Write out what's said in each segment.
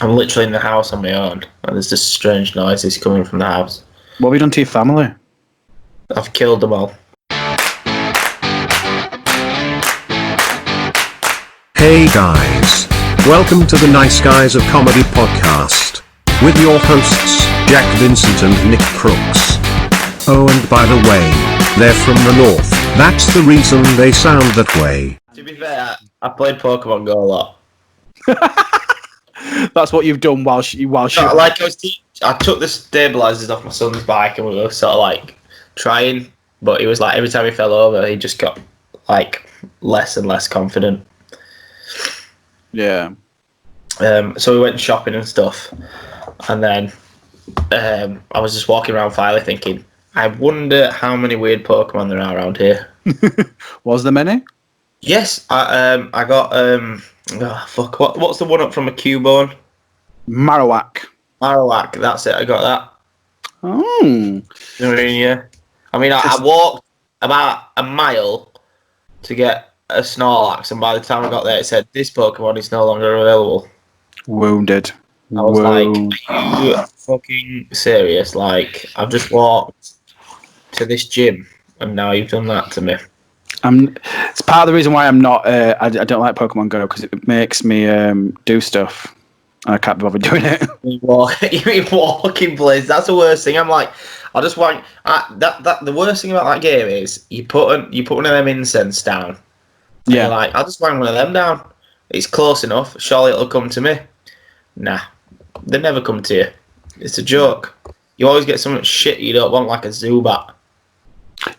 I'm literally in the house on my own, and there's just strange noises coming from the house. What have you done to your family? I've killed them all. Hey guys. Welcome to the Nice Guys of Comedy podcast. With your hosts, Jack Vincent and Nick Crooks. Oh, and by the way, they're from the north. That's the reason they sound that way. To be fair, I played Pokemon Go a lot. That's what you've done while you. I took the stabilizers off my son's bike and we were sort of like trying, but he was like every time he fell over, he just got like less and less confident. Yeah. So we went shopping and stuff, and then I was just walking around Filey thinking, I wonder how many weird Pokemon there are around here. Was there many? Yes, I got what's the one up from a Cubone? Marowak. Marowak, that's it. I got that. Oh. You know what I mean? Yeah. I mean, I walked about a mile to get a Snorlax, and by the time I got there, it said this Pokemon is no longer available. Wounded. I was like, are you fucking serious? Like, I've just walked to this gym, and now you've done that to me. It's part of the reason why I'm not. I don't like Pokemon Go because it makes me do stuff, and I can't be bothered doing it. You mean walking, please? That's the worst thing. I'm like, I just want the worst thing about that game is you put one of them incense down. Yeah, you're like, I'll just wang one of them down. It's close enough. Surely it'll come to me. Nah, they never come to you. It's a joke. You always get some shit you don't want, like a Zubat.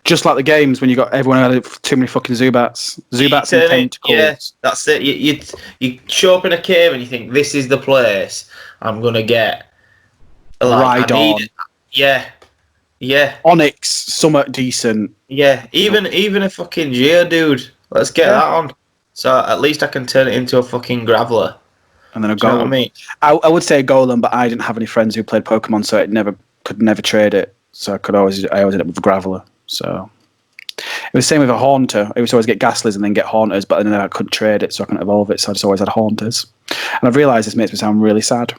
Just like the games when you got everyone had too many fucking Zubats. Zubats and tentacles. Yeah, that's it. You show up in a cave and you think, this is the place I'm gonna get. Like, Rhydon. Yeah. Onyx, somewhat decent. Yeah, even a fucking Geodude. Let's get that on. So at least I can turn it into a fucking Graveler. And then a Golem. You know what I mean? I would say a Golem, but I didn't have any friends who played Pokemon, so could never trade it. So I always ended up with a Graveler. So it was the same with a Haunter. I used to always get Ghastlies and then get Haunters, but then I couldn't trade it, so I couldn't evolve it. So I just always had Haunters. And I've realised this makes me sound really sad.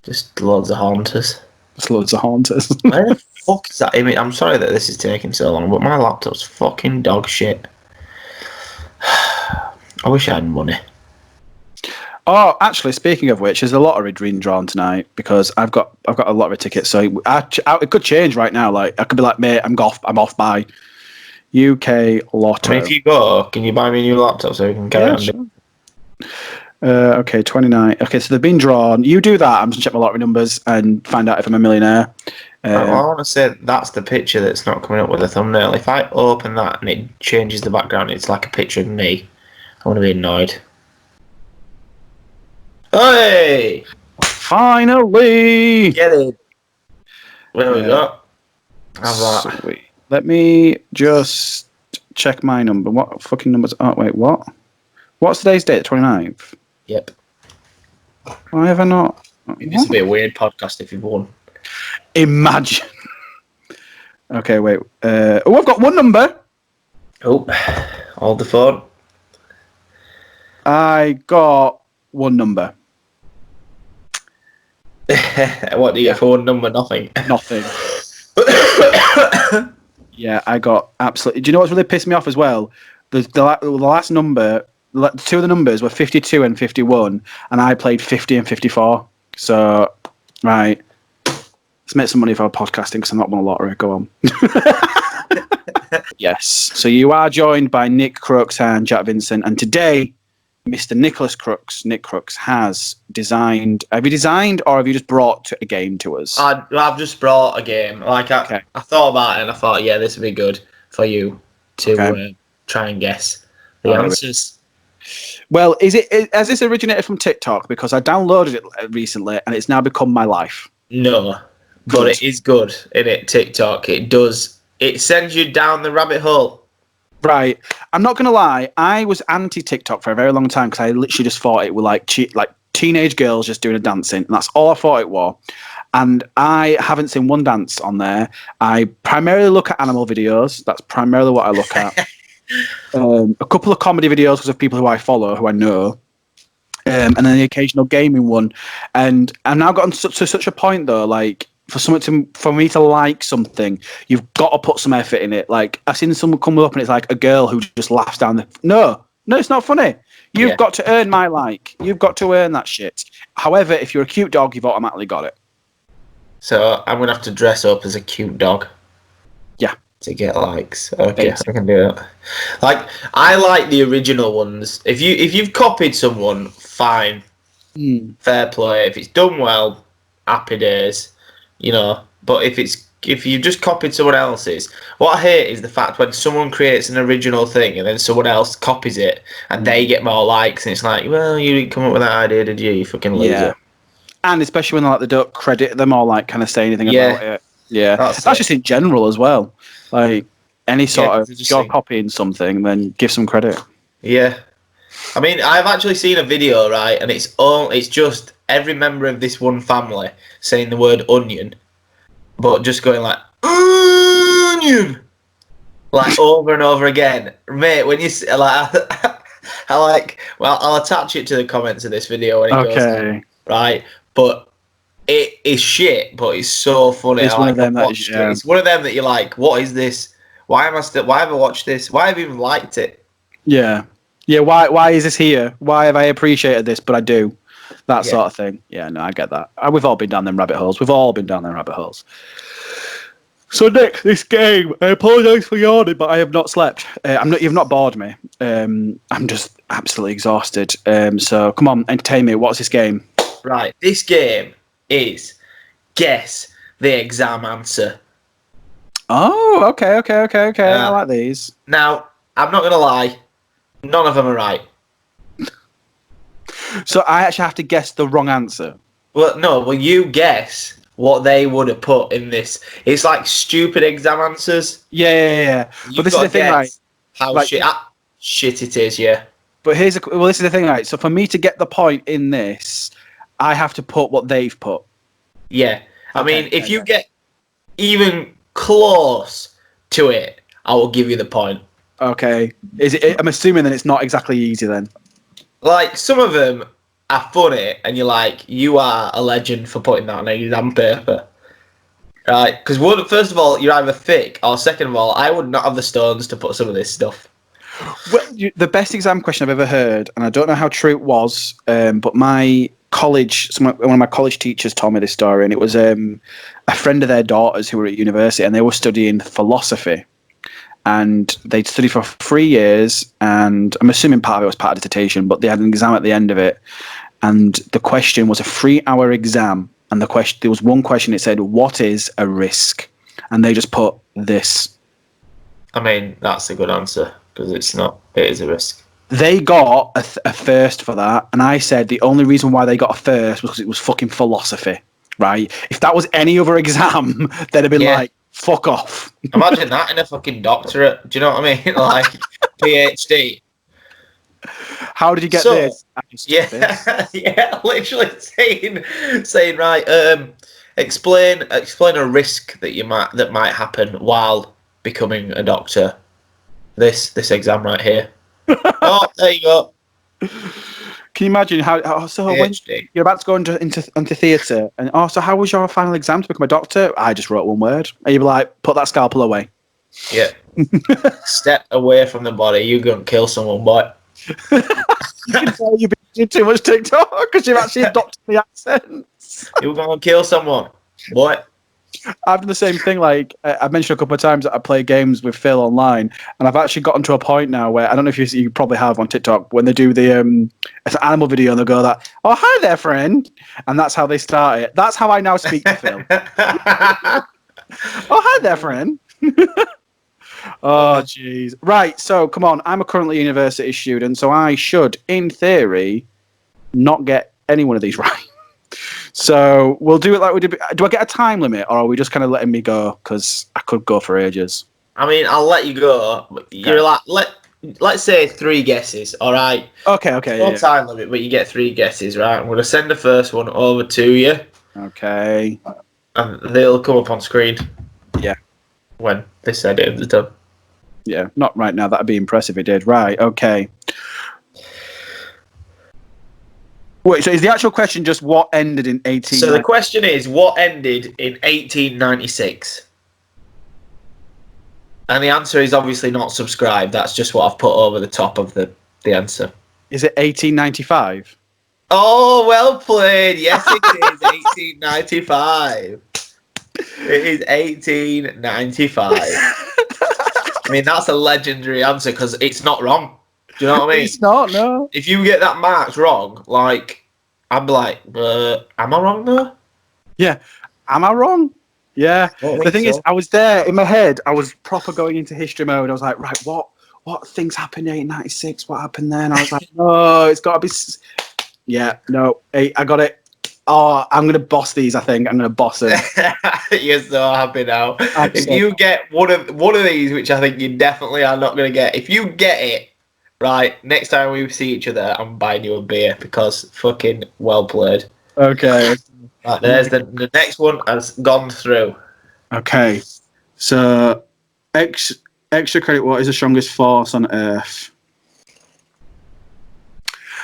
Just loads of Haunters. Just loads of Haunters. Where the fuck is that? I mean, I'm sorry that this is taking so long, but my laptop's fucking dog shit. I wish I had money. Oh, actually, speaking of which, there's a lottery being drawn tonight because I've got a lottery ticket, so it could change right now. Like I could be like, mate, I'm off by UK Lotto. I mean, if you go, can you buy me a new laptop so we can carry on? Sure. Okay, 29. Okay, so they've been drawn. You do that. I'm just gonna check my lottery numbers and find out if I'm a millionaire. I want to say that's the picture that's not coming up with the thumbnail. If I open that and it changes the background, it's like a picture of me. I want to be annoyed. Hey! Finally! Get it. Where we go? Have that. Sweet. Let me just check my number. What fucking numbers? Oh, wait, what? What's today's date? 29th? Yep. Why have I not? This would be a weird podcast if you won. Imagine. Okay, wait. I've got one number. Oh, hold the phone. I got one number. What do you get for one number? Nothing. Nothing. Yeah, I got absolutely. Do you know what's really pissed me off as well? The last number, two of the numbers were 52 and 51, and I played 50 and 54. So, right. Let's make some money for our podcasting because I'm not won a lottery. Go on. Yes. So you are joined by Nick Crooks and Jack Vincent, and today, Mr. Nick Crooks has designed. Have you designed, or have you just brought a game to us? I've just brought a game. Like I thought about it, and I thought, yeah, this would be good for you to try and guess the answers. Well, has this originated from TikTok? Because I downloaded it recently, and it's now become my life. No, but it is good, isn't it? TikTok. It does. It sends you down the rabbit hole. Right. I'm not going to lie. I was anti-TikTok for a very long time because I literally just thought it were like teenage girls just doing a dancing. And that's all I thought it was. And I haven't seen one dance on there. I primarily look at animal videos. That's primarily what I look at. A couple of comedy videos because of people who I follow, who I know. and then the occasional gaming one. And I've now gotten to such a point though, like for me to like something, you've got to put some effort in it. Like I've seen someone come up and it's like a girl who just laughs down the. No, it's not funny. You've got to earn my like. You've got to earn that shit. However, if you're a cute dog, you've automatically got it. So I'm gonna have to dress up as a cute dog. Yeah. To get likes. Okay, I can do that. Like I like the original ones. If you've copied someone, fine. Fair play. If it's done well, happy days. You know. But if you just copied someone else's, what I hate is the fact when someone creates an original thing and then someone else copies it and they get more likes and it's like, well, you didn't come up with that idea, did you? You fucking loser. And especially when they don't credit them or like kind of say anything about it. Yeah, that's just in general as well. Like any sort of, if you're copying something, then give some credit. Yeah. I mean, I've actually seen a video, right, and it's just every member of this one family saying the word onion, but just going like onion, like over and over again, mate. When you like, I'll attach it to the comments of this video when it goes, right, but. It is shit, but it's so funny. It's one of them It's one of them that you're like, what is this? Why have I watched this? Why have I even liked it? Yeah. Why is this here? Why have I appreciated this? But I do that sort of thing. Yeah, no, I get that. We've all been down them rabbit holes. So Nick, this game. I apologise for yawning, but I have not slept. You've not bored me. I'm just absolutely exhausted. So come on, entertain me. What's this game? Right, this game is guess the exam answer. Oh, okay. I like these. Now, I'm not going to lie. None of them are right. So I actually have to guess the wrong answer? Well, no. Well, you guess what they would have put in this. It's like stupid exam answers. Yeah. But this is the thing, right? How shit it is, yeah. But this is the thing, right? So for me to get the point in this, I have to put what they've put. Yeah. I mean, if you get even close to it, I will give you the point. Okay. I'm assuming then it's not exactly easy then. Like, some of them are funny, and you're like, you are a legend for putting that on an exam paper. Right? Because, first of all, you're either thick, or second of all, I would not have the stones to put some of this stuff. Well, the best exam question I've ever heard, and I don't know how true it was, but one of my college teachers told me this story, and it was a friend of their daughters who were at university, and they were studying philosophy, and they'd studied for 3 years, and I'm assuming part of it was part of dissertation, but they had an exam at the end of it, and the question was a 3-hour exam, and there was one question. It said, "What is a risk?" And they just put this. I mean, that's a good answer because it's not. It is a risk. They got a first for that, and I said the only reason why they got a first was because it was fucking philosophy, right? If that was any other exam, they'd have been like, fuck off. Imagine that in a fucking doctorate. Do you know what I mean? Like, PhD. How did you get this? Yeah, literally saying right, explain a risk that might happen while becoming a doctor. This exam right here. Oh, there you go. Can you imagine how? So when you're about to go into theatre, and so how was your final exam to become a doctor? I just wrote one word, and you'd be like, "Put that scalpel away." Yeah. Step away from the body. You're gonna kill someone, boy. You can tell you've been doing too much TikTok because you've actually adopted the accents. You're gonna kill someone, boy. I've done the same thing. Like I've mentioned a couple of times that I play games with Phil online, and I've actually gotten to a point now where I don't know if you probably have on TikTok when they do it's an animal video and they go that, "Oh, hi there, friend," and that's how they start it. That's how I now speak to Phil. Oh, hi there, friend. Oh, jeez. Right. So come on. I'm a currently university student, so I should, in theory, not get any one of these right. So we'll do it like we did. Do I get a time limit, or are we just kind of letting me go? Because I could go for ages. I mean, I'll let you go. But you're like, let's say 3 guesses. All right. Okay. No time limit, but you get 3 guesses, right? I'm going to send the first one over to you. Okay. And they'll come up on screen. Yeah. When this edit is done. Yeah. Not right now. That'd be impressive if it did. Right. Okay. Wait, so is the actual question just what ended in 18? So the question is, what ended in 1896? And the answer is obviously not subscribed. That's just what I've put over the top of the answer. Is it 1895? Oh, well played. Yes, it is 1895. It is 1895. I mean, that's a legendary answer because it's not wrong. Do you know what I mean? It's not, no. If you get that marked wrong, like, I'd be like, am I wrong though? Yeah. Am I wrong? Yeah. The thing is, I was there in my head. I was proper going into history mode. I was like, right, what things happened in 1896? What happened then? I was like, no, it's got to be. Yeah, no, hey, I got it. Oh, I'm gonna boss these. I think I'm gonna boss them. You're so happy now. Absolutely. If you get one of these, which I think you definitely are not gonna get, if you get it, right, next time we see each other, I'm buying you a beer because fucking well played. Okay. Right, there's the next one has gone through. Okay. So, extra credit. What is the strongest force on Earth?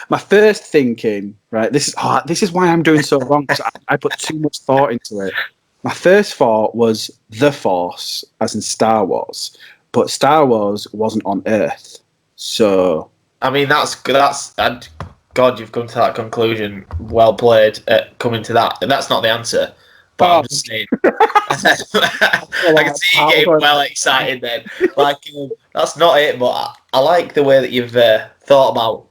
My first thinking, right? This is why I'm doing so wrong because I put too much thought into it. My first thought was the Force, as in Star Wars, but Star Wars wasn't on Earth, so. I mean, that's God, you've come to that conclusion. Well played at coming to that. That's not the answer, but I'm just saying. I can see you getting well excited then. Like, that's not it, but I like the way that you've thought about.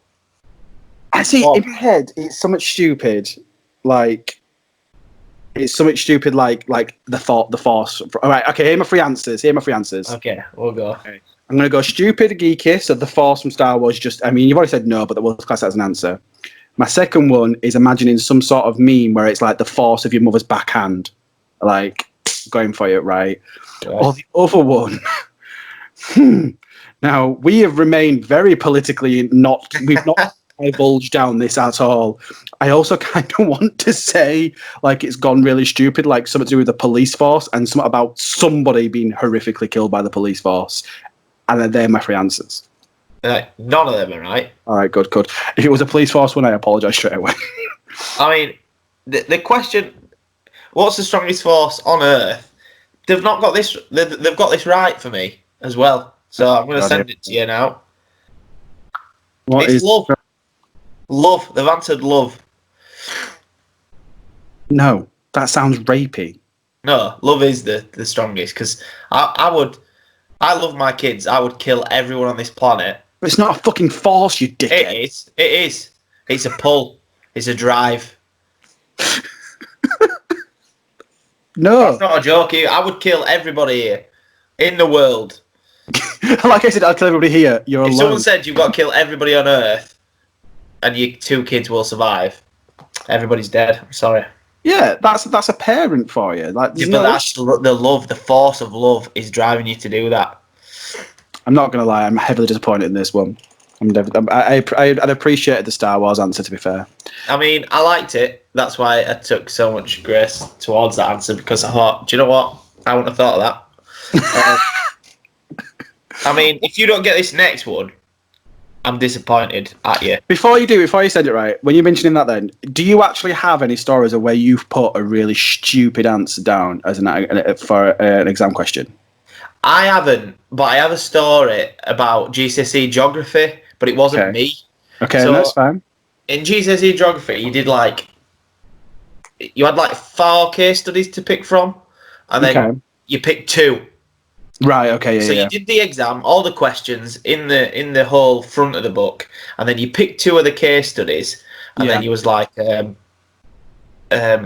I see in my head it's something stupid, like the Force. All right, okay. Here are my three answers. Okay, we'll go. Okay. I'm gonna go stupid, geeky. So the Force from Star Wars. Just, I mean, you've already said no, but we'll class that as an answer. My second one is imagining some sort of meme where it's like the Force of your mother's backhand, like going for it, right? Or the other one. Now we have remained very politically we've not divulged down this at all. I also kind of want to say like it's gone really stupid, like something to do with the police force and something about somebody being horrifically killed by the police force. And then they're my three answers. None of them are right. All right, good. If it was a police force one, I apologise straight away. I mean, the question, what's the strongest force on Earth? They've not got this. They've got this right for me as well. So I'm going to send it to you now. It's love. Love. They've answered love. No, that sounds rapey. No, love is the strongest because I love my kids. I would kill everyone on this planet. But it's not a fucking force, you dickhead. It is. It's a pull. It's a drive. No. That's not a joke. I would kill everybody here in the world. Like I said, I'll tell everybody here, you're alone. If someone said you've got to kill everybody on Earth and your two kids will survive, everybody's dead. I'm sorry. Yeah, that's a parent for you. Like, but that's the love, the force of love is driving you to do that. I'm not going to lie, I'm heavily disappointed in this one. I'd appreciated the Star Wars answer, to be fair. I mean, I liked it. That's why I took so much grace towards that answer, because I thought, do you know what? I wouldn't have thought of that. I mean, if you don't get this next one, I'm disappointed at you. Before you said it right, when you're mentioning that then, do you actually have any stories of where you've put a really stupid answer down as for an exam question? I haven't, but I have a story about GCSE geography, but it wasn't me. Okay, so that's fine. In GCSE geography, you had 4 case studies to pick from, and then you picked 2. Right. Okay. Yeah. So you did the exam, all the questions in the whole front of the book, and then you picked 2 of the case studies, and then you was you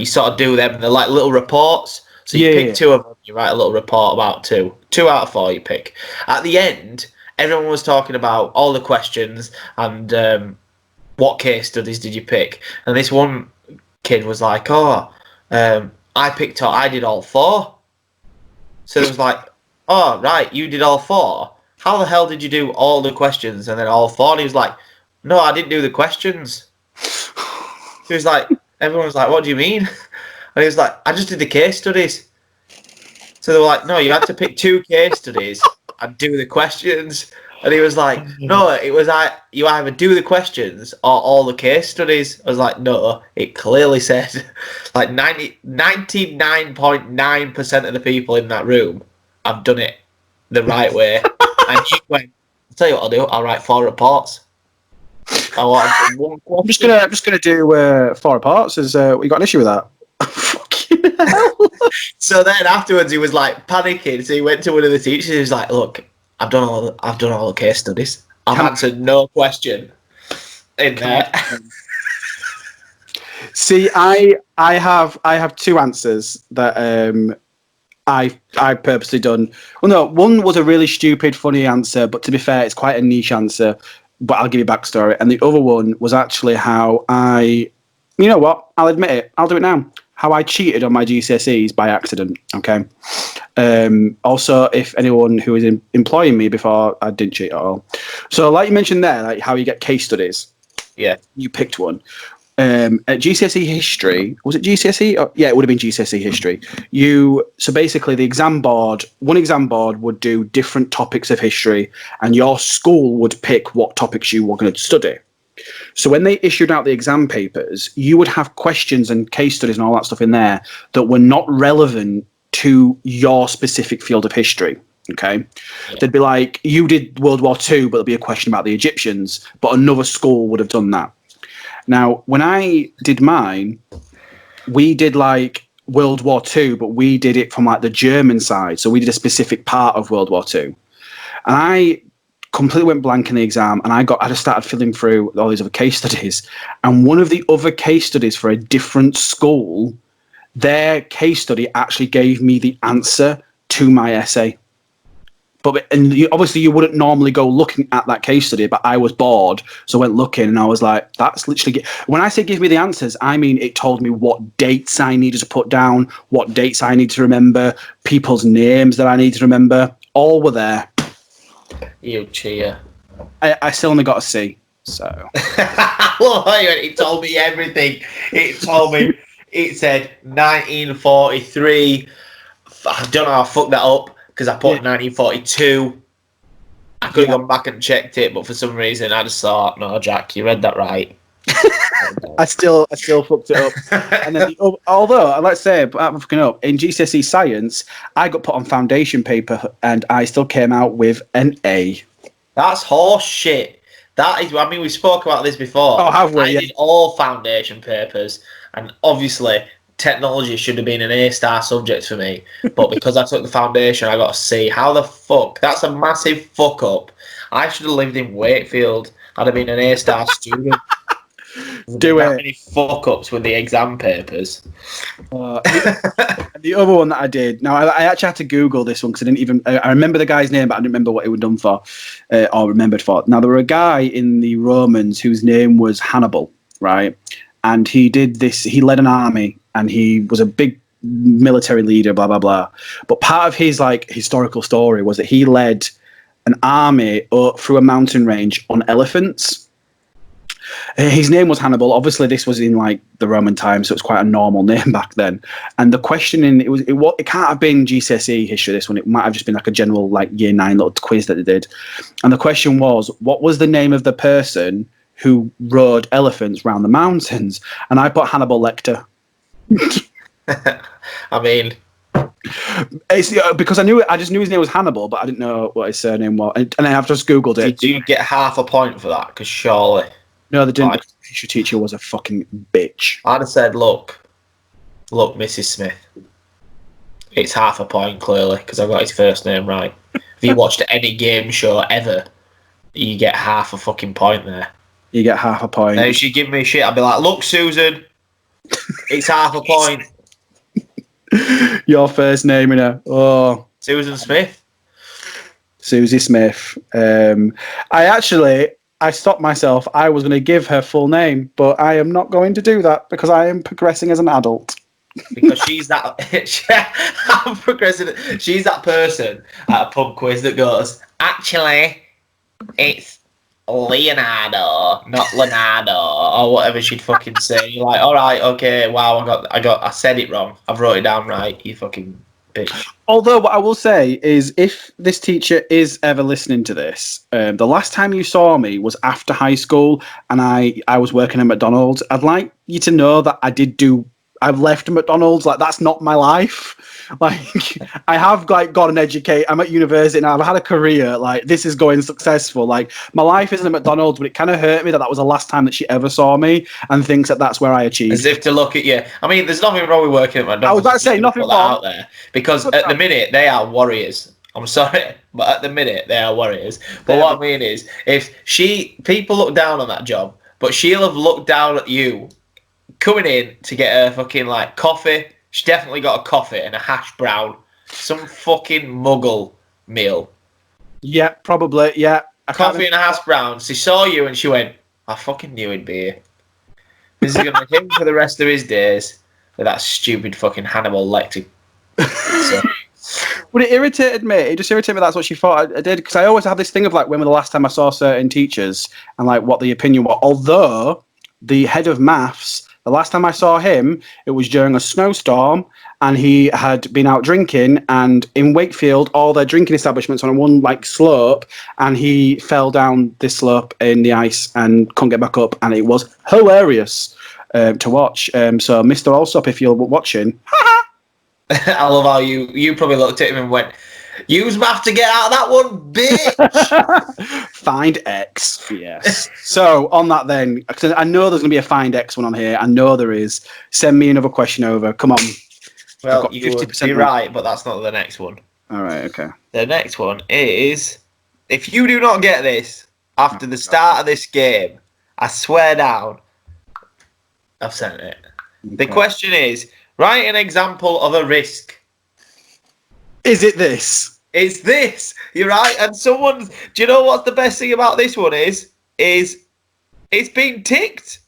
sort of do them. And they're like little reports. So you pick 2 of them, you write a little report about 2. 2 out of 4 you pick. At the end, everyone was talking about all the questions and what case studies did you pick. And this one kid was like, I did all 4. So it was like, oh, right, you did all 4. How the hell did you do all the questions and then all 4? And he was like, no, I didn't do the questions. He was like, everyone was like, what do you mean? And he was like, I just did the case studies. So they were like, no, you had to pick 2 case studies and do the questions. And he was like, no, it was you either do the questions or all the case studies. I was like, no, it clearly said like 99.9% of the people in that room have done it the right way. And you went, I'll tell you what I'll do, I'll write 4 reports. I'm just gonna do 4 reports. We got an issue with that? Fucking hell. So then afterwards he was like panicking. So he went to one of the teachers. He was like, "Look, I've done all the case studies. I've answered no question in there." See, I have 2 answers that I purposely done. Well, no, one was a really stupid, funny answer, but to be fair, it's quite a niche answer. But I'll give you backstory. And the other one was actually how you know what? I'll admit it. I'll do it now. How I cheated on my GCSEs by accident. Okay. Also, if anyone who was employing me before, I didn't cheat at all. So, like you mentioned there, like how you get case studies. Yeah. You picked one. At GCSE history, was it GCSE? Oh, yeah, it would have been GCSE history. So basically, one exam board would do different topics of history, and your school would pick what topics you were going to study. So when they issued out the exam papers, you would have questions and case studies and all that stuff in there that were not relevant to your specific field of history. Okay. Yeah. They'd be like, you did World War II, but there'll be a question about the Egyptians, but another school would have done that. Now, when I did mine, we did like World War II, but we did it from like the German side. So we did a specific part of World War II. And I completely went blank in the exam, and I just started filling through all these other case studies. And one of the other case studies for a different school, their case study actually gave me the answer to my essay. Obviously you wouldn't normally go looking at that case study, but I was bored, so I went looking, and I was like, that's literally... When I say give me the answers, I mean it told me what dates I needed to put down, what dates I need to remember, people's names that I need to remember. All were there. You cheer. I still only got a C, so... It told me everything. It told me... It said 1943. I don't know how I fucked that up, because I put 1942. I could have gone back and checked it, but for some reason I just thought, no, Jack, you read that right. I still fucked it up. And then although I'd like to say, I'm fucking up, in GCSE science, I got put on foundation paper and I still came out with an A. That's horse shit. That is, I mean, we spoke about this before. Oh, have we? I did all foundation papers, and obviously technology should have been an A-star subject for me, but because I took the foundation, I got a C. How the fuck? That's a massive fuck up. I should have lived in Wakefield. I'd have been an A-star student. Do it. Many fuck ups with the exam papers. The other one that I did. Now I actually had to Google this one because I didn't even. I remember the guy's name, but I didn't remember what it was done for, or remembered for. Now there were a guy in the Romans whose name was Hannibal, right? And he did this. He led an army, and he was a big military leader. Blah blah blah. But part of his like historical story was that he led an army through a mountain range on elephants. His name was Hannibal. Obviously, this was in like the Roman times, so it's quite a normal name back then. And the question it can't have been GCSE history. This one, it might have just been like a general like year 9 little quiz that they did. And the question was, what was the name of the person who rode elephants round the mountains? And I put Hannibal Lecter. I mean, it's because I just knew his name was Hannibal, but I didn't know what his surname was. And then I've just Googled it. Did you get half a point for that? Because surely. No, they didn't. The history teacher was a fucking bitch. I'd have said, look, Mrs. Smith, it's half a point, clearly, because I got his first name right. If you watched any game show ever, you get half a fucking point there. You get half a point. Now, if she give me shit, I'd be like, look, Susan, it's half a point. Your first name, you know. Oh. Susan Smith. Susie Smith. I stopped myself. I was going to give her full name, but I am not going to do that because I am progressing as an adult. Because she's that... I'm progressing. She's that person at a pub quiz that goes, actually, it's Leonardo, not Leonardo, or whatever she'd fucking say. You're like, all right, okay, wow, I said it wrong. I've wrote it down right. You fucking bitch. Although what I will say is, if this teacher is ever listening to this, the last time you saw me was after high school, and I was working at McDonald's. I'd like you to know that I've left McDonald's. Like, that's not my life. Like, I have like got an educate. I'm at university now. I've had a career. Like, this is going successful. Like, my life isn't at McDonald's, but it kind of hurt me that was the last time that she ever saw me, and thinks that that's where I achieved. As if to look at you. I mean, there's nothing wrong with working at McDonald's. I was about to say nothing put that wrong out there, because at the minute they are warriors. I'm sorry, but at the minute they are warriors. But what I mean is, if people look down on that job, but she'll have looked down at you coming in to get her fucking like coffee. She definitely got a coffee and a hash brown, some fucking muggle meal. Yeah, probably. Yeah, Coffee and a hash brown. She saw you and she went, "I fucking knew he'd be here. This is gonna him for the rest of his days with that stupid fucking Hannibal Lecter." So. But it irritated me. It just irritated me. That's what she thought I did, because I always have this thing of like, when was the last time I saw certain teachers and like what the opinion was. Although the head of maths, the last time I saw him, it was during a snowstorm, and he had been out drinking. And in Wakefield, all their drinking establishments on one like slope, and he fell down this slope in the ice and couldn't get back up, and it was hilarious to watch. So, Mr. Allsop, if you're watching. I love how you probably looked at him and went, "Use math to get out of that one, bitch." Find X, yes. So on that then, because I know there's going to be a Find X one on here. I know there is. Send me another question over. Come on. Well, you're right, but that's not the next one. All right, okay. The next one is, if you do not get this after the start of this game, I swear down, I've sent it. Okay. The question is, write an example of a risk. Is it this? It's this. You're right. And do you know what's the best thing about this one is it's been ticked.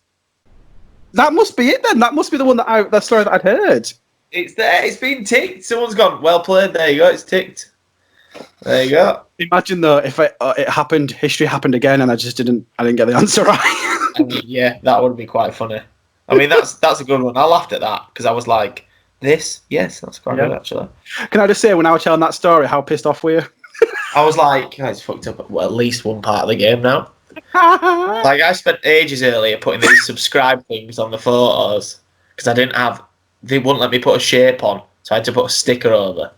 That must be it then. That must be the one that story that I'd heard. It's there. It's been ticked. Someone's gone, well played. There you go. It's ticked. There you go. Imagine though if it happened, history happened again, and I didn't get the answer right. I mean, yeah, that would be quite funny. I mean, that's a good one. I laughed at that because I was like, "This, yes, that's quite good actually." Can I just say, when I was telling that story, how pissed off were you? I was like, "It's fucked up at least one part of the game now." Like, I spent ages earlier putting these subscribe things on the photos because they wouldn't let me put a shape on, so I had to put a sticker over.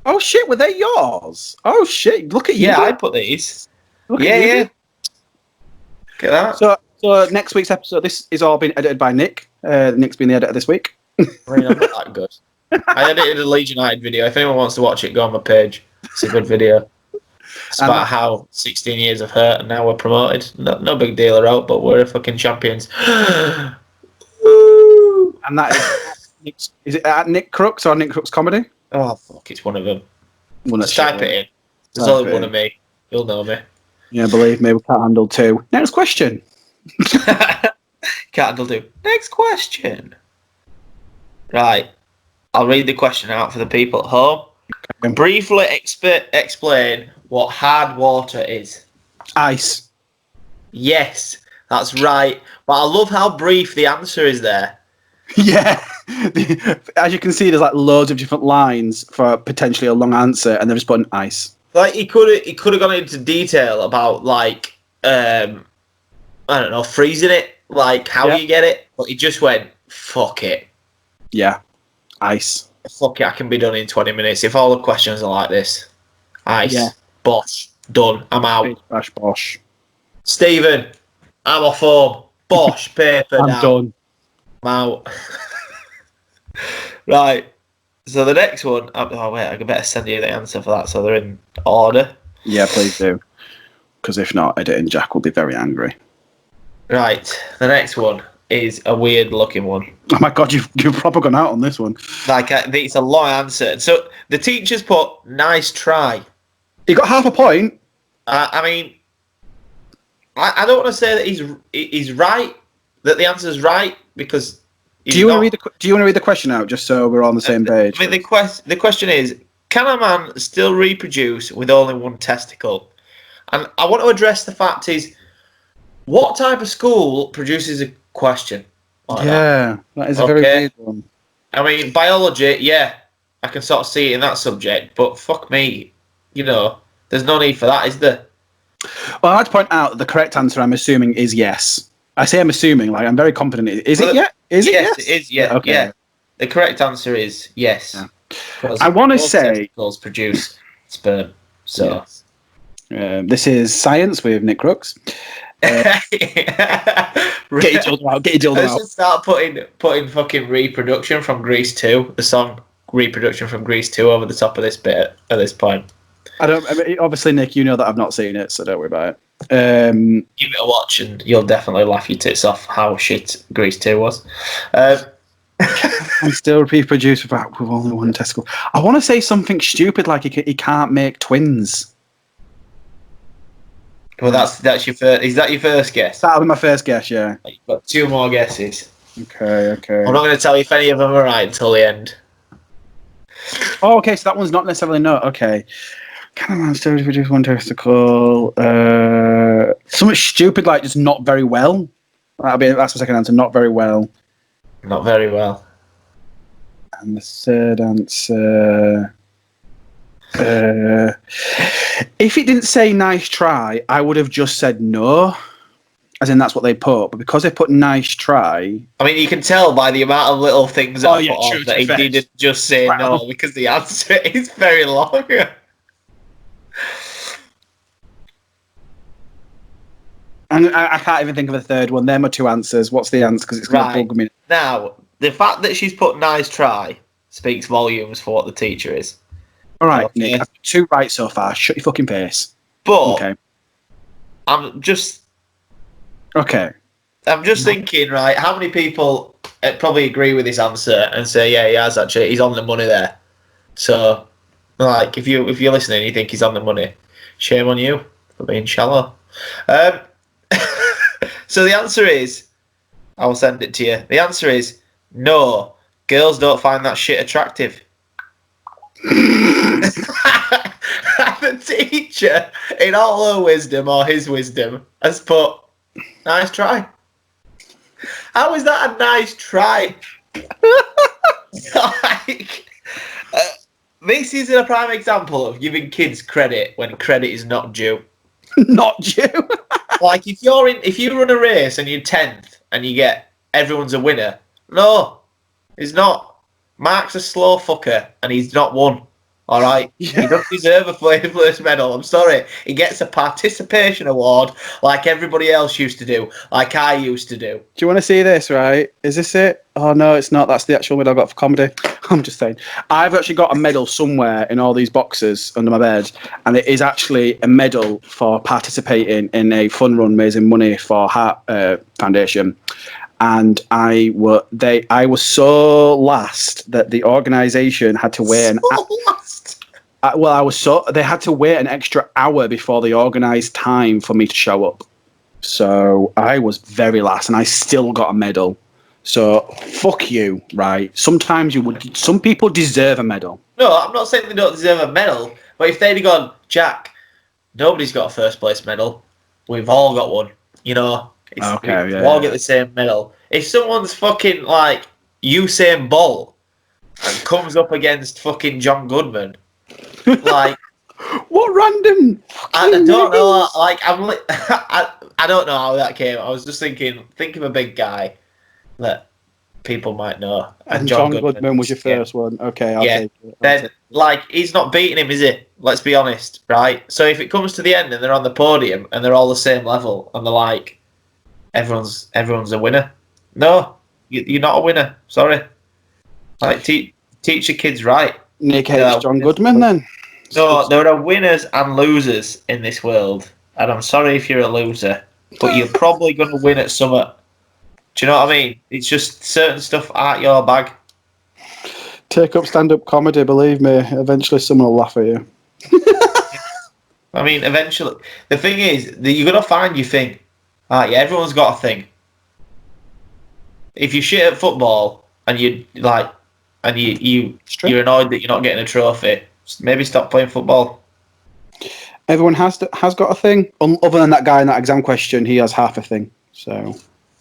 Oh shit, were they yours? Oh shit, look at you. Yeah, I put these. Look yeah. Look at that. So next week's episode, this is all been edited by Nick. Nick's been the editor this week. I mean, I'm not that good. I edited a Leeds United video. If anyone wants to watch it, go on my page. It's a good video. It's about how 16 years of hurt and now we're promoted. No big deal at all, but we're fucking champions. And that is it at Nick Crooks or Nick Crooks Comedy? Oh, fuck, it's one of them. Just type it in. There's only one of me. You'll know me. Yeah, believe me, we can't handle two. Next question. Can't handle two. Next question. Right. I'll read the question out for the people at home. Okay. Briefly explain what hard water is. Ice. Yes, that's right. But I love how brief the answer is there. Yeah. As you can see, there's like loads of different lines for potentially a long answer, and they've just put an ice. Like, he could have gone into detail about, like, I don't know, freezing it, like how you get it. But he just went, fuck it. Yeah. Ice. Fuck it, I can be done in 20 minutes. If all the questions are like this. Ice. Yeah. Bosh. Done. I'm out. Bash, bosh. Stephen, I'm off home. Bosh. Paper I'm down. done. I'm out. Right. So the next one. Oh, wait, I better send you the answer for that so they're in order. Yeah, please do. Because if not, editing Jack will be very angry. Right. The next one is a weird looking one. Oh my god, you've proper gone out on this one. Like, it's a long answer. So the teacher's put, nice try. He got half a point. I mean, I don't want to say that he's right, that the answer's right, because do you want to read the question out just so we're on the same page? I mean, the question is, can a man still reproduce with only one testicle? And I want to address the fact is, what type of school produces a question like that is a very weird one. I mean, biology, yeah. I can sort of see it in that subject, but fuck me, there's no need for that, is there? Well, I'd like to point out that the correct answer, I'm assuming, is yes. I say I'm assuming, like I'm very confident. Is it yes? Is it yes? It is, yeah. Okay. Yeah. The correct answer is yes. Yeah. I want to say testicles produce sperm. So this is Science with Nick Crooks. Get your dildo out. Get your dildo out. Let's start putting fucking Reproduction from Grease 2, the song Reproduction from Grease 2 over the top of this bit at this point. Obviously, Nick, you know that I've not seen it, so don't worry about it. Give it a watch and you'll definitely laugh your tits off how shit Grease 2 was. And still reproduce with only one testicle. I want to say something stupid like he can't make twins. Well, that's your first. Is that your first guess? That'll be my first guess. Yeah. You've got 2 more guesses. Okay. I'm not going to tell you if any of them are right until the end. Oh, okay. So that one's not necessarily no. Okay. Can a man still reproduce one testicle? Something stupid like just not very well. That's the second answer. Not very well. Not very well. And the third answer. If it didn't say nice try, I would have just said no. As in, that's what they put. But because they put nice try. I mean, you can tell by the amount of little things that put on that he didn't just say no, because the answer is very long. And I can't even think of a third one. They're my 2 answers. What's the answer? Because it's going to bug me. Now, the fact that she's put nice try speaks volumes for what the teacher is. All right, okay. Nick. I've got 2 right so far. Shut your fucking face. But okay. I'm just thinking, right, how many people probably agree with this answer and say, yeah, he has actually, he's on the money there. So, like, if you're listening and you think he's on the money, shame on you for being shallow. So the answer is, I'll send it to you. The answer is no. Girls don't find that shit attractive. The teacher, in all her wisdom or his wisdom, has put nice try. How is that a nice try? This is a prime example of giving kids credit when credit is not due. Not due. Like if you run a race and you're 10th and you get everyone's a winner. No, he's not. Mark's a slow fucker and he's not won. All right, yeah. He doesn't deserve a first medal. I'm sorry. He gets a participation award like everybody else used to do, like I used to do. Do you want to see this? Right? Is this it? Oh no, it's not. That's the actual medal I got for comedy. I'm just saying. I've actually got a medal somewhere in all these boxes under my bed, and it is actually a medal for participating in a fun run raising money for Heart Foundation. And I was so last that the organisation had to wait they had to wait an extra hour before they organised time for me to show up. So I was very last, and I still got a medal. So fuck you, right? Some people deserve a medal. No, I'm not saying they don't deserve a medal, but if they'd gone, Jack, nobody's got a first place medal. We've all got one, we all get the same medal. If someone's fucking like Usain Bolt and comes up against fucking John Goodman, like what random? I don't know. Like I don't know how that came. I was just thinking, think of a big guy that people might know. And John Goodman was your first one. Okay, I'll take it. Then like he's not beating him, is he? Let's be honest, right? So if it comes to the end and they're on the podium and they're all the same level and they're like, everyone's a winner. No, you're not a winner. Sorry. Like teach your kids right. Nick hates John Goodman then. No, there are winners and losers in this world, and I'm sorry if you're a loser, but you're probably going to win at something. Do you know what I mean? It's just certain stuff aren't your bag. Take up stand-up comedy, believe me. Eventually someone will laugh at you. I mean, eventually. The thing is, that you're going to find your thing. Everyone's got a thing. If you shit at football and you're annoyed that you're not getting a trophy, maybe stop playing football. Everyone has got a thing. Other than that guy in that exam question, he has half a thing. So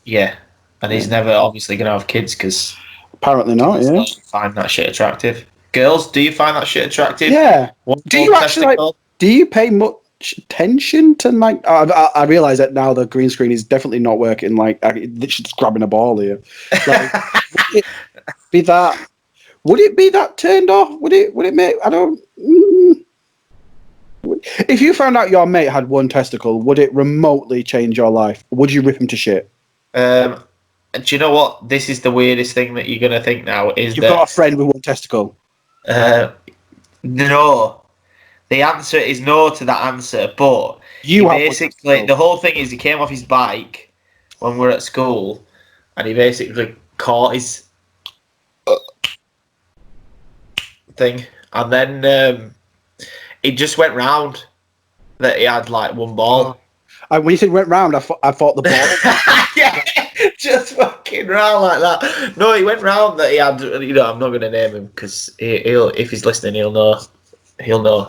yeah, and he's never obviously going to have kids because apparently not. Yeah, find that shit attractive. Girls, do you find that shit attractive? Yeah. One Do you actually testicle? do you pay much attention to like? I realize that now the green screen is definitely not working. Like, she's just grabbing a ball here. Like, would it be that? Would it be that turned off? Would it make? I don't. If you found out your mate had one testicle, would it remotely change your life? Would you rip him to shit? Do you know what? This is the weirdest thing that you're gonna think now. Is You've got a friend with one testicle. No. The answer is no to that answer, but basically the whole thing is he came off his bike when we were at school, and he basically caught his thing, and then it just went round that he had like one ball. When you said went round, I thought the ball. Yeah, just fucking round like that. No, he went round that he had. I'm not going to name him because he'll, if he's listening, he'll know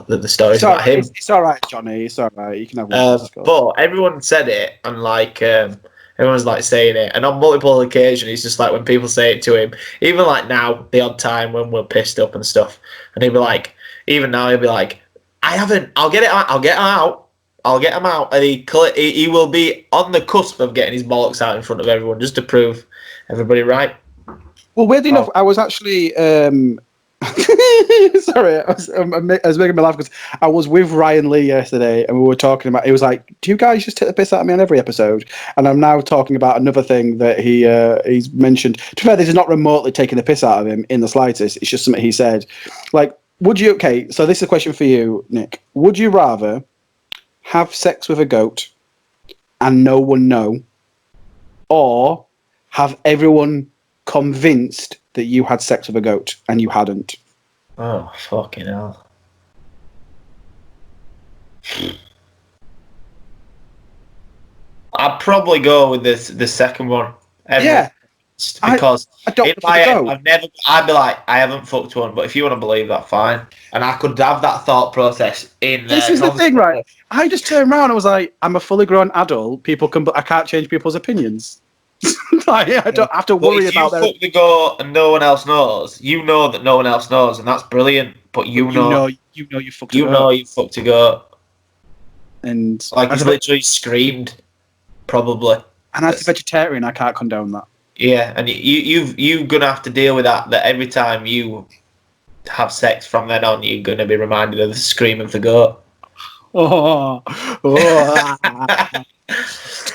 that the story's about him. It's all right, Johnny. It's all right. You can have one. But everyone said it, and like everyone's like saying it, and on multiple occasions, it's just like when people say it to him, even like now, the odd time when we're pissed up and stuff, and he'll be like, even now, he'll be like, I haven't. I'll get it out. I'll get him out. I'll get him out, and he will be on the cusp of getting his bollocks out in front of everyone just to prove everybody right. Well, weirdly enough, I was actually sorry, I was making me laugh because I was with Ryan Lee yesterday, and we were talking about. He was like, "Do you guys just take the piss out of me on every episode?" And I'm now talking about another thing that he's mentioned. To be fair, this is not remotely taking the piss out of him in the slightest. It's just something he said. Like, would you? Okay, so this is a question for you, Nick. Would you rather have sex with a goat and no one know, or have everyone convinced that you had sex with a goat and you hadn't? Oh, fucking hell. I'd probably go with the second one. Yeah. Because I don't I'd be like, I haven't fucked one, but if you want to believe that, fine. And I could have that thought process in there. This is the thing, right? I just turned around and was like, I'm a fully grown adult. I can't change people's opinions. Like, I don't have to worry about that. If you fuck the goat and no one else knows, you know that no one else knows, and that's brilliant. But you know you fucked a goat. You know you fucked a goat. And like, he's literally screamed, probably. And as a vegetarian, I can't condone that. Yeah, and you're gonna have to deal with that every time you have sex from then on, you're gonna be reminded of the scream of the goat.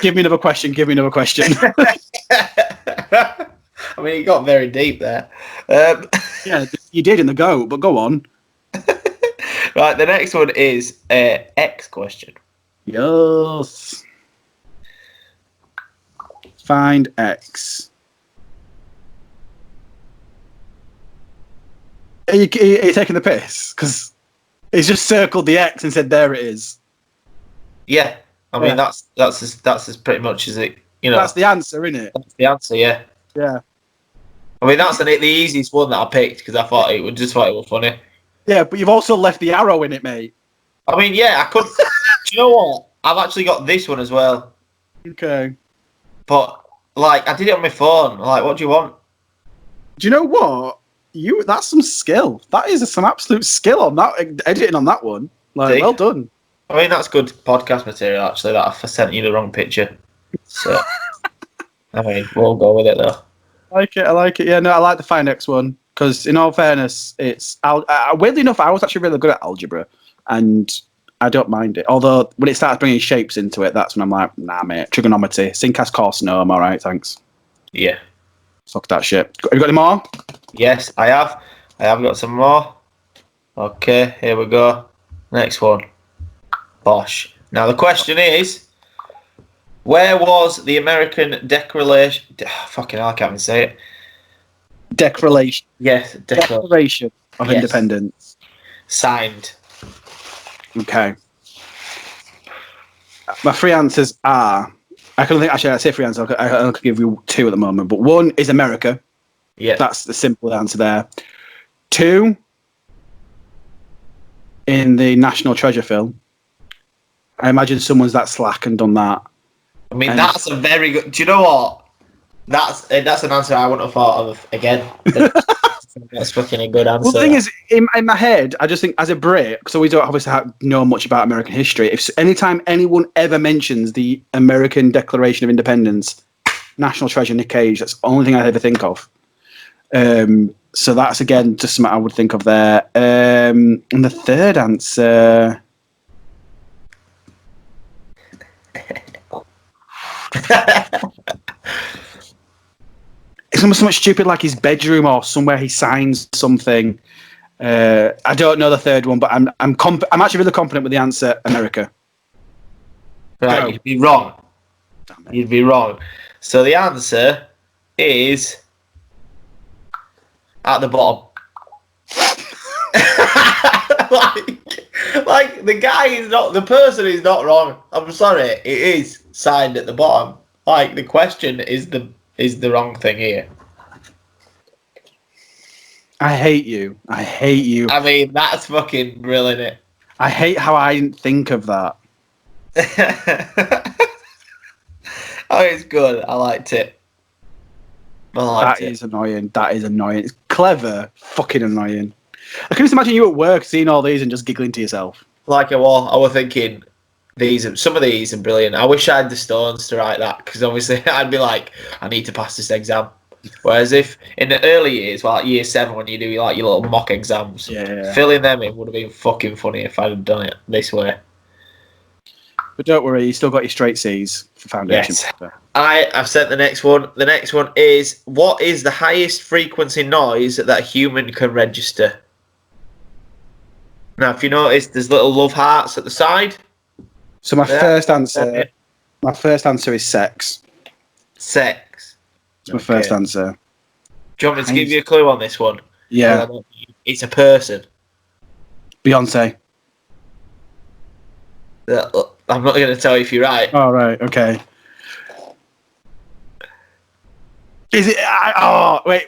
Give me another question. I mean, you got very deep there. Yeah, you did in the goat, but go on. Right, the next one is X question. Yes. Find X. Are you taking the piss? Because he's just circled the X and said, "There it is." Yeah, I mean that's as pretty much as it. That's the answer, isn't it? That's the answer. Yeah. Yeah. I mean that's the easiest one that I picked because I thought it was funny. Yeah, but you've also left the arrow in it, mate. I mean, yeah, I could. Do you know what? I've actually got this one as well. Okay. But like, I did it on my phone. Like, what do you want? Do you know what? That's some skill. That is some absolute skill on that editing on that one. Like, well done. I mean, that's good podcast material actually. That I sent you the wrong picture. So, I mean, we'll go with it though. I like it. Yeah, no, I like the Find X one because, in all fairness, it's weirdly enough, I was actually really good at algebra, and I don't mind it. Although when it starts bringing shapes into it, that's when I'm like, nah, mate. Trigonometry, Syncast course, no, I'm all right, thanks. Yeah. Fuck that shit. Have you got any more? Yes, I have. I have got some more. Okay, here we go. Next one. Bosh. Now the question is, where was the American Declaration? Fucking hell, I can't even say it. Declaration. Yes, Declaration of Independence. Signed. Okay. My three answers are. I can think. Actually, I say three answers. I could give you two at the moment, but one is America. Yeah, that's the simple answer there. Two, in the National Treasure film. I imagine someone's that slack and done that. I mean, that's a very good. Do you know what? That's an answer I wouldn't have thought of again. That's fucking a good answer. Well, the thing is, in my head, I just think as a Brit, because we don't obviously know much about American history, if anytime anyone ever mentions the American Declaration of Independence, national treasure Nick Cage, that's the only thing I ever think of. So that's, again, just something I would think of there. And the third answer... It's almost something stupid like his bedroom or somewhere he signs something. I don't know the third one, but I'm actually really confident with the answer, America. Right, Go. you'd be wrong. You'd be wrong. So the answer is at the bottom. like the guy is not, the person is not wrong. I'm sorry, it is signed at the bottom. Like the question is the wrong thing here. I hate you. I mean, that's fucking brilliant. I hate how I didn't think of that. Oh, it's good. I liked it. That is annoying. It's clever. Fucking annoying. I can just imagine you at work seeing all these and just giggling to yourself. Like I was thinking, some of these are brilliant. I wish I had the stones to write that, because obviously I'd be like, I need to pass this exam. Whereas if in the early years, like year 7, when you do like your little mock exams, filling them in would have been fucking funny if I'd have done it this way. But don't worry, you still got your straight C's for foundation. Yes. I've sent the next one. The next one is, what is the highest frequency noise that a human can register? Now, if you notice, there's little love hearts at the side. So my first answer is sex. Sex. That's my first answer. Do you want me to give you a clue on this one? Yeah. It's a person. Beyonce. I'm not going to tell you if you're right. Oh, right. Okay. Is it?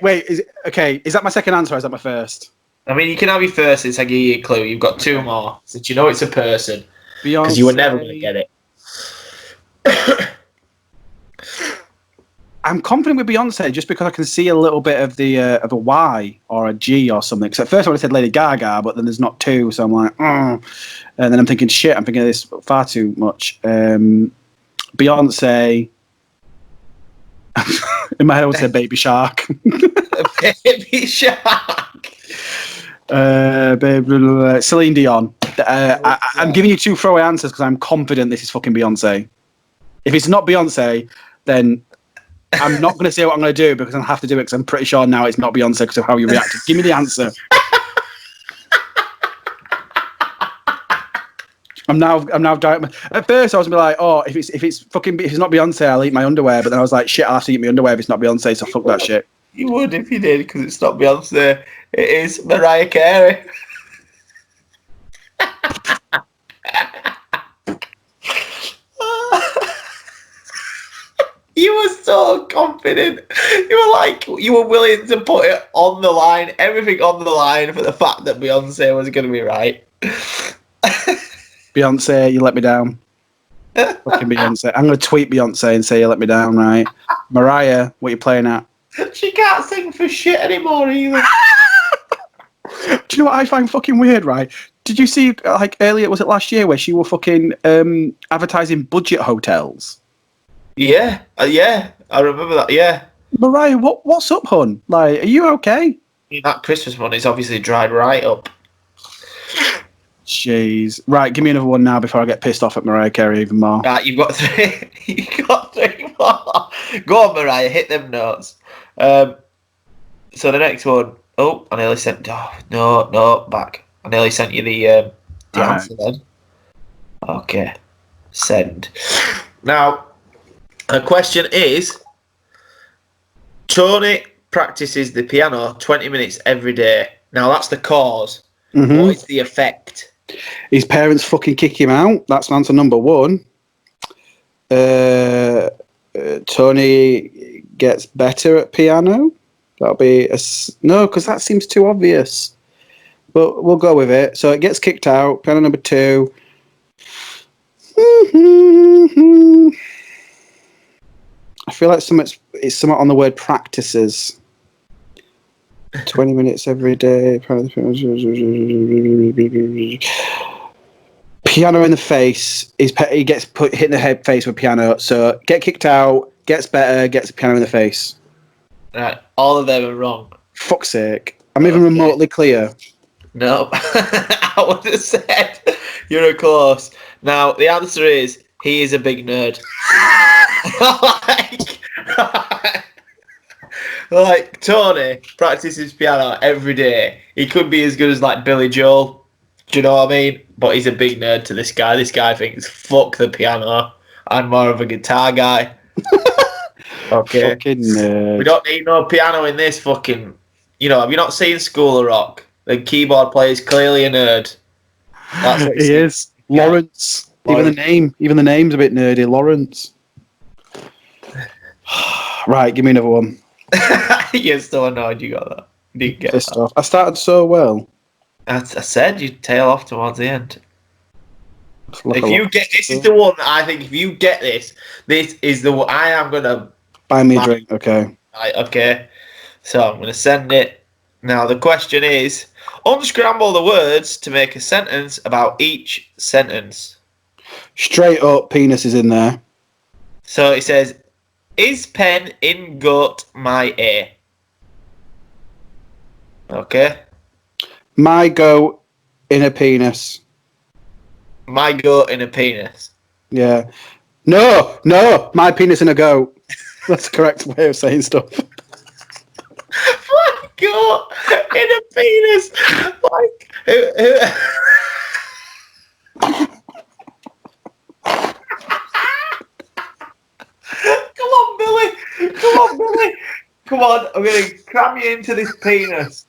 Wait. Is it okay? Is that my second answer or is that my first? I mean, you can have your first since I give you a clue. You've got 2 more. Since you know it's a person. Beyonce. Because you were never going to get it. I'm confident with Beyonce just because I can see a little bit of the of a Y or a G or something. Because at first I would have said Lady Gaga, but then there's not 2, so I'm like, and then I'm thinking, shit, I'm thinking of this far too much. Beyonce. In my head, I would say Baby Shark. Baby Shark. Celine Dion. I'm giving you 2 throwaway answers because I'm confident this is fucking Beyonce. If it's not Beyonce, then I'm not going to say what I'm going to do because I'll have to do it because I'm pretty sure now it's not Beyonce because of how you reacted. Give me the answer. I'm now doubting. At first, I was gonna be like, "Oh, if it's not Beyonce, I'll eat my underwear." But then I was like, "Shit, I'll have to eat my underwear if it's not Beyonce." So fuck that shit. You would if you did, because it's not Beyonce. It is Mariah Carey. You were so confident. You were willing to put it on the line, everything on the line for the fact that Beyonce was going to be right. Beyonce, you let me down. Fucking Beyonce. I'm going to tweet Beyonce and say you let me down, right? Mariah, what you playing at? She can't sing for shit anymore either. Do you know what I find fucking weird, right? Did you see, like, earlier, was it last year, where she were fucking advertising budget hotels? Yeah, I remember that, yeah. Mariah, what's up, hun? Like, are you okay? That Christmas money's obviously dried right up. Jeez. Right, give me another one now before I get pissed off at Mariah Carey even more. Right, you've got 3. You've got 3 more. Go on, Mariah, hit them notes. So the next one. Oh, I nearly sent. Oh, no, back. I nearly sent you the answer then. Okay, send. Now, the question is: Tony practices the piano 20 minutes every day. Now that's the cause. Mm-hmm. What is the effect? His parents fucking kick him out. That's answer number 1. Tony gets better at piano. That'll be no, because that seems too obvious. But we'll go with it. So it gets kicked out. Piano number 2. I feel like it's something on the word practices. 20 minutes every day. Piano in the face. He gets hit in the head face with piano. So get kicked out, gets better, gets a piano in the face. Right, all of them are wrong. Fuck's sake. I'm even remotely clear. No, I would have said you're close. Now, the answer is he is a big nerd. like Tony practices piano every day. He could be as good as like Billy Joel. Do you know what I mean? But he's a big nerd to this guy. This guy thinks fuck the piano. I'm more of a guitar guy. Okay. Fucking nerd. We don't need no piano in this fucking. You know, have you not seen School of Rock? The keyboard player is clearly a nerd. That's what he is. Yeah. Lawrence. Lawrence. Even the name's a bit nerdy. Lawrence. Right, give me another one. You're still annoyed you got that. You didn't get Pissed that. off. I started so well. I said you'd tail off towards the end. Like If you get this is the one that I think if you get this is the one I am gonna buy me a drink. Okay. Right, okay. So I'm gonna send it. Now the question is unscramble the words to make a sentence about each sentence. Straight up, penis is in there. So it says, is pen in goat my A? Okay. My goat in a penis. My goat in a penis. Yeah. No, my penis in a goat. That's the correct way of saying stuff. My goat in a penis. Like, Come on, Billy. Come on, Billy. Come on, I'm going to cram you into this penis.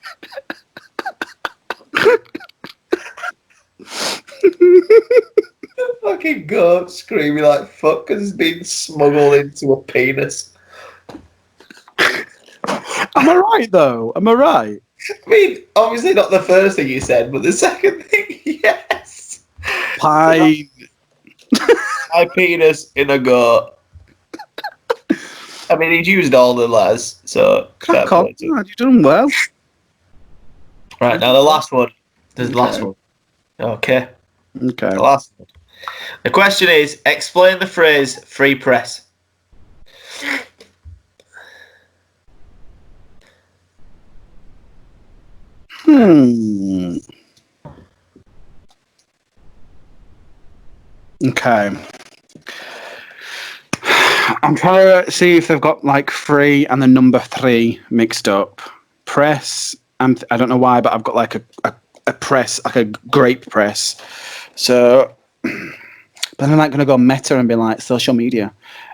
Fucking goat screaming like fuck because it's been smuggled into a penis. Am I right, though? Am I right? I mean, obviously not the first thing you said, but the second thing, yes. Pine. My penis in a goat. I mean, he's used all the letters, so... Crack on. You've done well. Right, now the last one. There's the last one. Okay. Okay. The last one. The question is, explain the phrase free press. Okay. I'm trying to see if they've got like 3 and the number 3 mixed up. Press. I don't know why, but I've got like a press, like a grape press. So, but then I'm like going to go meta and be like social media.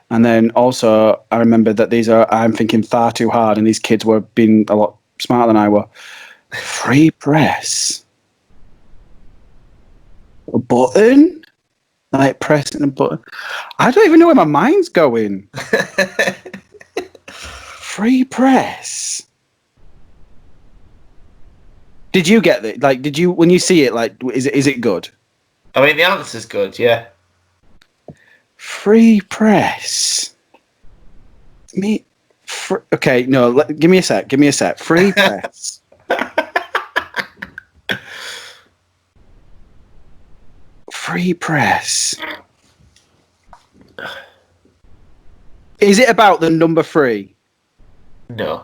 And then also, I remember that I'm thinking far too hard, and these kids were being a lot smarter than I were. Free press. A button? Like pressing a button. I don't even know where my mind's going. Free press. Did you get it? Like, when you see it, like, is it good? I mean, the answer's good, yeah. Free press. Okay, no, give me a sec. Free press. Free press. Is it about the number 3? No.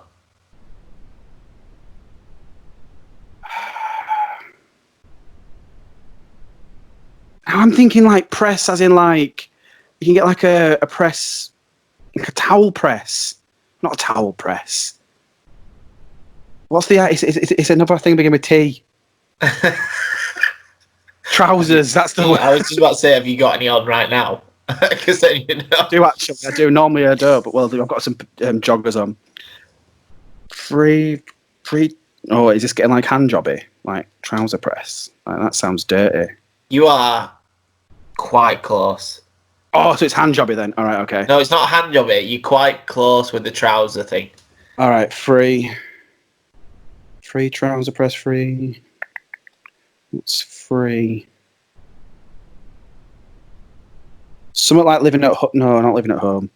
I'm thinking like press as in like you can get like a press, like a towel press. Not a towel press. What's the... It's another thing beginning with T. Trousers, that's the word. I was just about to say, have you got any on right now? Because then you know. I do actually. I do. Normally I don't, but well, I've got some joggers on. Free. Oh, is this getting like hand jobby? Like trouser press? Like, that sounds dirty. You are quite close. Oh, so it's hand jobby then. All right, okay. No, it's not hand job. You're quite close with the trouser thing. All right, free trouser press. Free. It's free. Something like living at home. No, not living at home.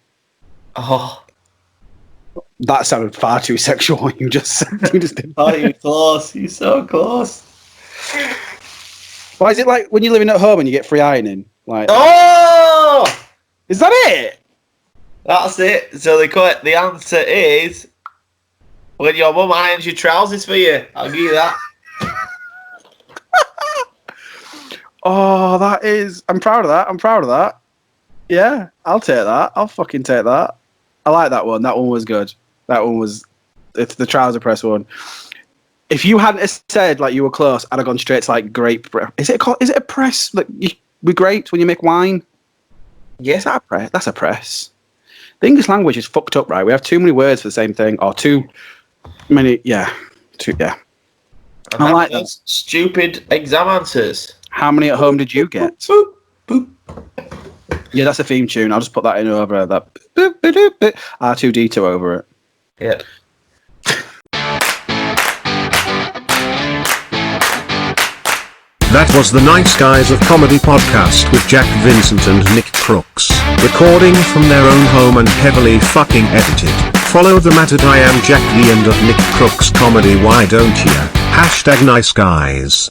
Oh. That sounded far too sexual. What you just said. You just did. Oh, you're close. You're so close. Why is it like when you're living at home and you get free ironing? Like, Oh, is that it? that's it. So the answer is when your mum irons your trousers for you. I'll give you that. Oh, that is. I'm proud of that. Yeah, I'll take that. I'll fucking take that. I like that one. That one was good. That one was. It's the trouser press one. If you hadn't said like you were close, I'd have gone straight to like grape. Is it a press? Like with grapes when you make wine? Yeah, is that a press? That's a press. The English language is fucked up, right? We have too many words for the same thing, or too many. Yeah, yeah. And I like those stupid exam answers. How many at home did you get? Boop, boop. Yeah, that's a theme tune. I'll just put that in over that. Boop, boop, boop, boop. R2D2 over it. Yep. That was the Nice Guys of Comedy podcast with Jack Vincent and Nick Crooks, recording from their own home and heavily fucking edited. Follow them at I am Jack the and at Nick Crooks Comedy. Why don't ya? #NiceGuys.